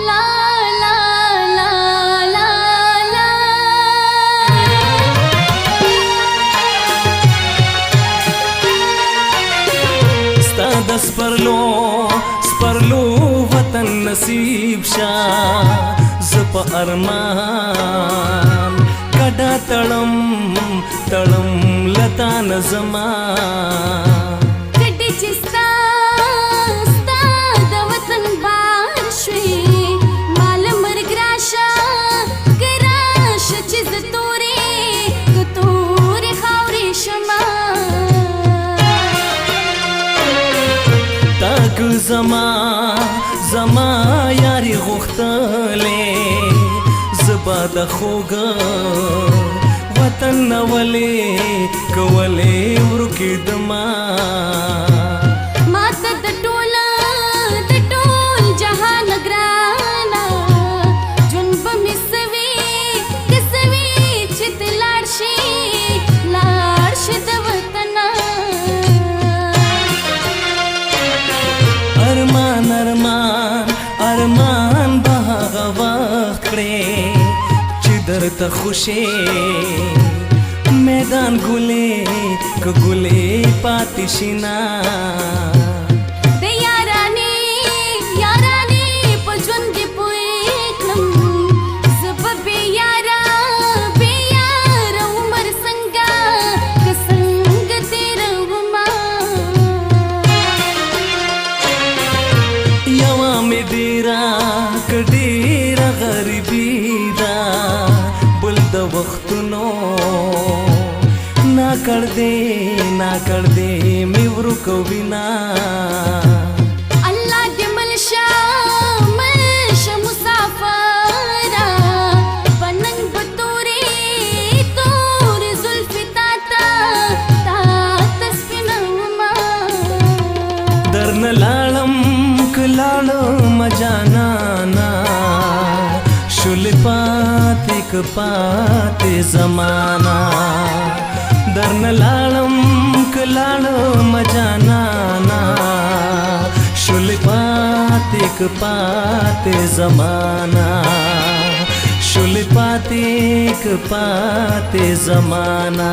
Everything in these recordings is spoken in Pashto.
لا لا لا لا لا ستا د سپرلو وطن نصیب شا ز په ارمان کډا تړم لتا نظما کډې چې ستا د وطن بار شوي مال مرګ راشه که راشه چې زه تورې خاورې شمه تاک زما یاری غوښتلې زبا د خوږه وطن نولې کولې ورکېدما ما ته د ټول جهان ګرانه ژوند به مې سوي چې ته لاړ شې د وطنه ارمان به هغه وخت کړې چې درته خوشې میدان ګلې پاتې شي نه د یارانې په ژوند کې پوه کړم زه به بې یاره عمر څنګه تېرومه یوه مې ډېره غریبي ده بل د وختونو نا کړ دې مې ورکوینا الله دې ملشه مسافره پننګ به تورې زلفې تا سپینومه درنه لاړم که لاړم جانانا شل پاتې زمانہ درنه لاړم که لاړم جانانا شل پاتې زمانہ شل پاتې زمانہ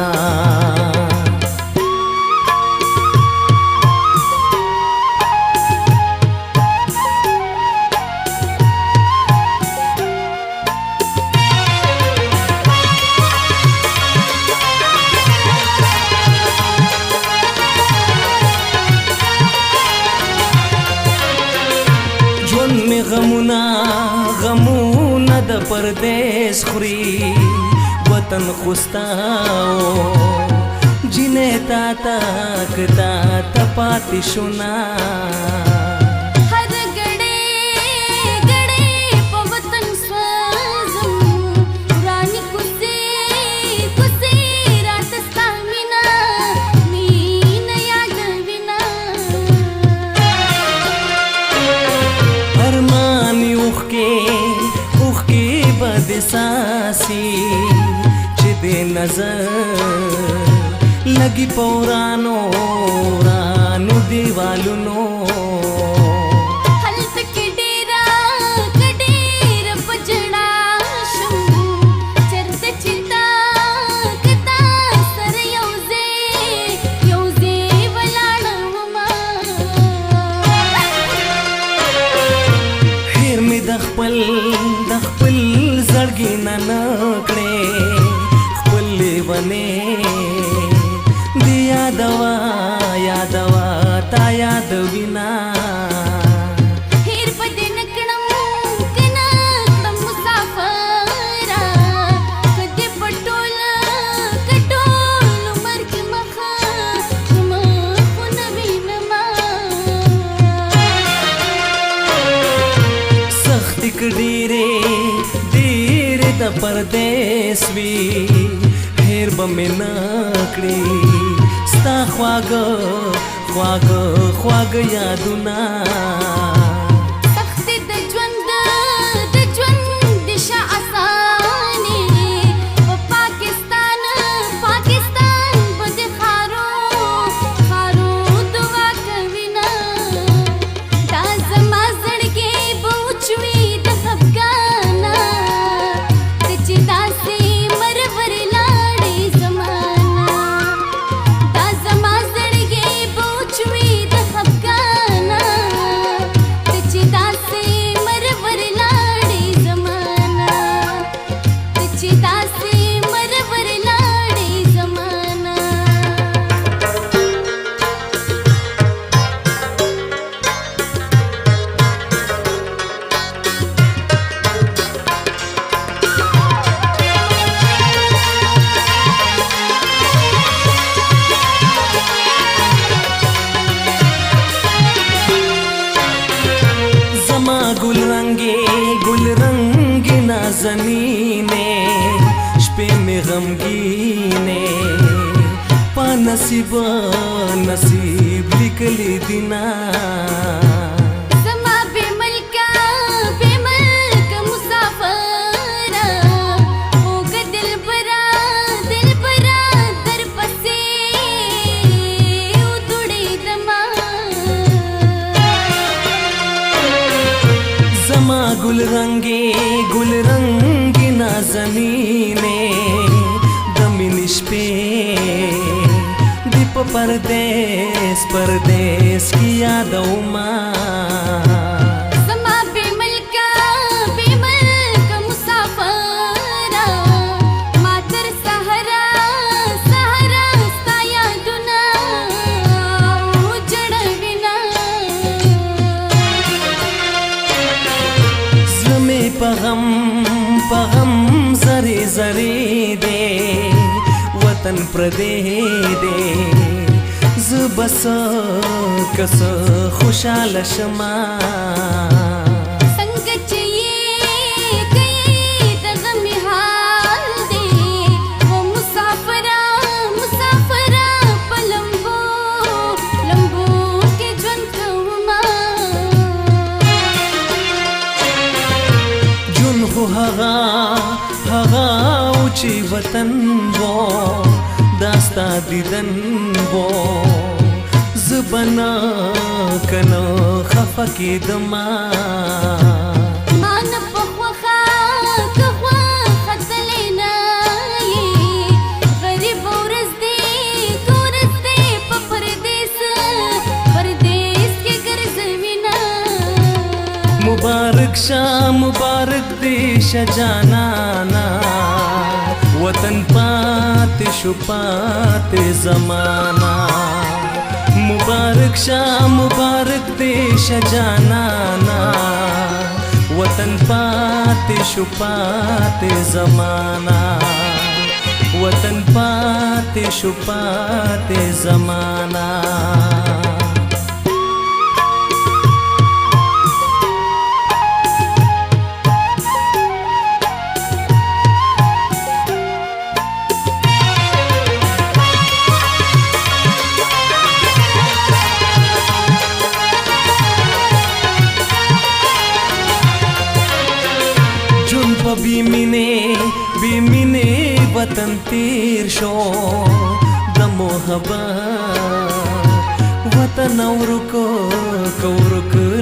غمونه د پردیس خوري وطن خوستاو جنې تا پاتې شونا هر ګړې په وطن سوځم ورانې کوڅې راته ستا مینه یادوینه ارمانی اوښکې به دې ساسي چې دې نظر لګي په ورانو دیوالونو هلته کې ډېره په ژړا شم چېرته چې تا سره یو ځای ولاړمه هیر مې د خپل زړګي نه کړې خپل لیونې دی یادوا تا یادوینا هیر په دې نه کړم مسافره که دې په ټول عمر کې مخونه وینمه سختي که ډېرې د پردیس وي هیر به مې نه کړې ستا خواږه یادونه سختي د ژوند دشا اساني په پاکستان به د خارو دعا کوي نه دا زما زړګی به وچوي د نصیب نصیب لیکلی دینا زما بے ملکا مسافر ہوگا دل برا در پسے ادڑے دما زما گل رنگی نازنینے دمینش پہ دیپ پردیس کی یادو ماں زما بے ملکا مسافر ماتر سہرا ستا یادنا اجڑ وینا زمے پغم زری دے وطن پردے دے زبس کس خوشحال شما संग चाहिए कई दगम हाल दे वो मुसाफरा पलंबो के ज्वंतुमा जुन हो हगा ऊंची वतन वो दास्ता दीदन वो زبنا کنا خفا کی دما مان پخوخا کخوا خطلینا غریب ورز دے پردیس کے گرزوینا مبارک شاہ مبارک دیش جانانا وطن پات شپات زمانہ مبارک شاہ مبارک دیش جانانا وطن پات شپات زمانہ وطن پات شپات زمانہ بی مینے وطن تیر شو د محبت وطن اورک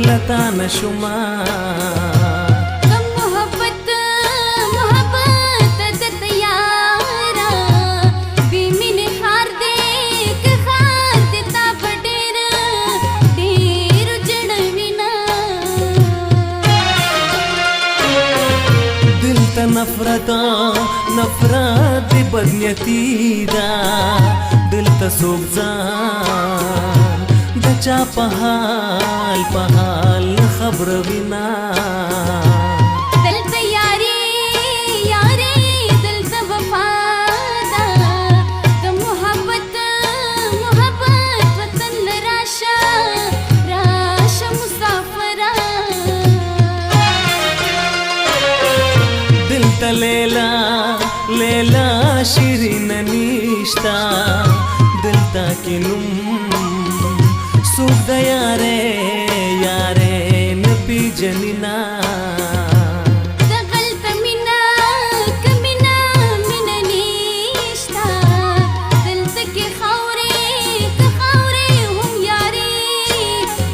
لتا نشما محبت دت یارا بی من خار دے تا بډیر جڑوینا دل تا نفرت دی بدنیتی دا دل تا سوک زان دا چا پحال خبر وینا دل تا یاری دل تا وفادا دا محبت وطن راشا مسافرا دل تا لیلا شیرین نیشتا دل تا کی نم سوک دا یارے نپی جنینا دغلت منا کمنا من نیشتا دل تک خورے هم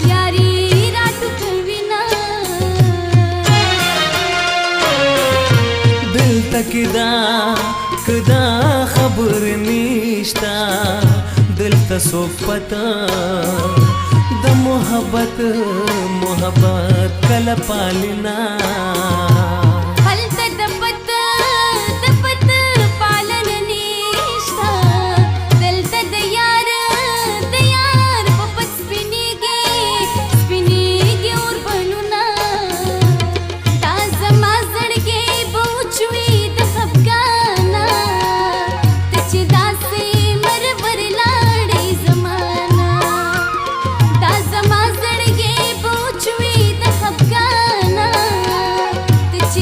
یاری راتو کوینا دل تک کدا خبر نیشتا دل تا سوک پتا دا محبت کل پالنا هلت دپت پالن نیشتا دل تا دیار پپت سپینیگی اور بنونا تا زما زڑگے بوچوی د خفگانا تچ داسے مرور لاڑے زمانا تا زما زڑگے بوچوی د خفگانا تچ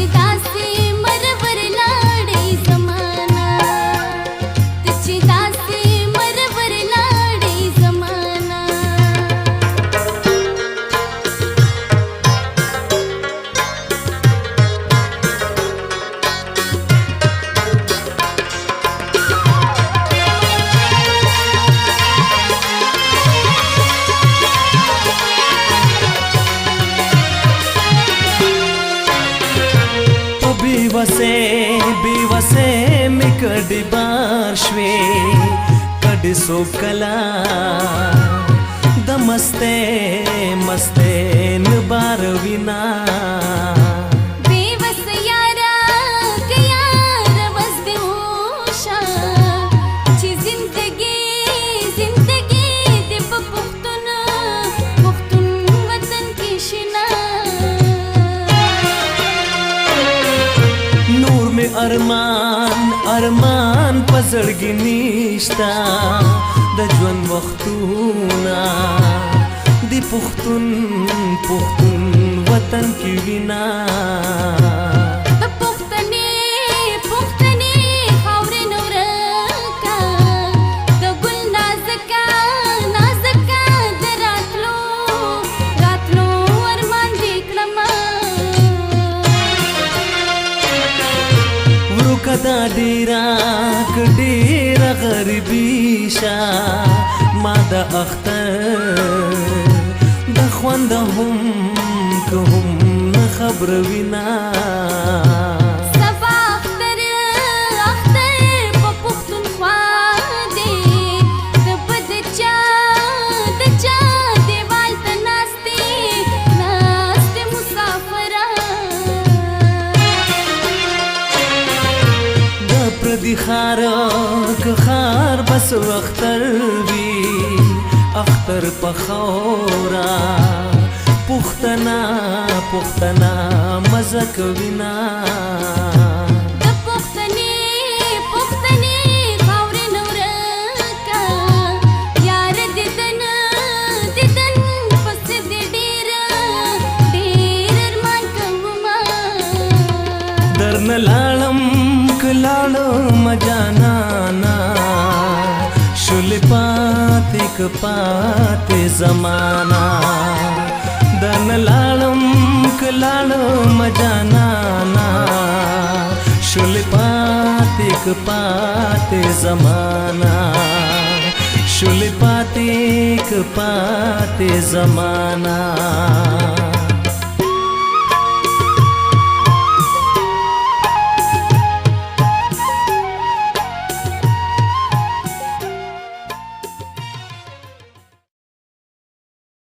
बेवसे में कड़ी बार श्वे कड़ी सो कला दमस्ते मस्ते नबार विना बेवस यारा गया रवस बेहोशा ची जिंदगी दे पुख्तुन वतन की शिना नूर में अरमान पजड़गी निश्ता द ज्वन वख्तूना दी पुख्तुन वतन की विना पुख्तने खावरे नौरका द गुल नाज़का द रातलो अरमान देखलमा वरुकदा डेरा गरीबीशा मादा अख्तर दख्वंदهم كهم نخبر وینا صفا اختر په پښتونخوا دی د بد چا دیوال ته ناستې مسافران د پردي خار بس اختر وی اختر پخورا پختنا مزک وینا د پختنې خاورې نورکا یار دیدن پس دې ډېر ارمان کوما درن لاړم کلاړم جانانا شل پاتې زمانہ دن لاړم کلاړم جانانا شل پاتې زمانہ شل پاتې زمانہ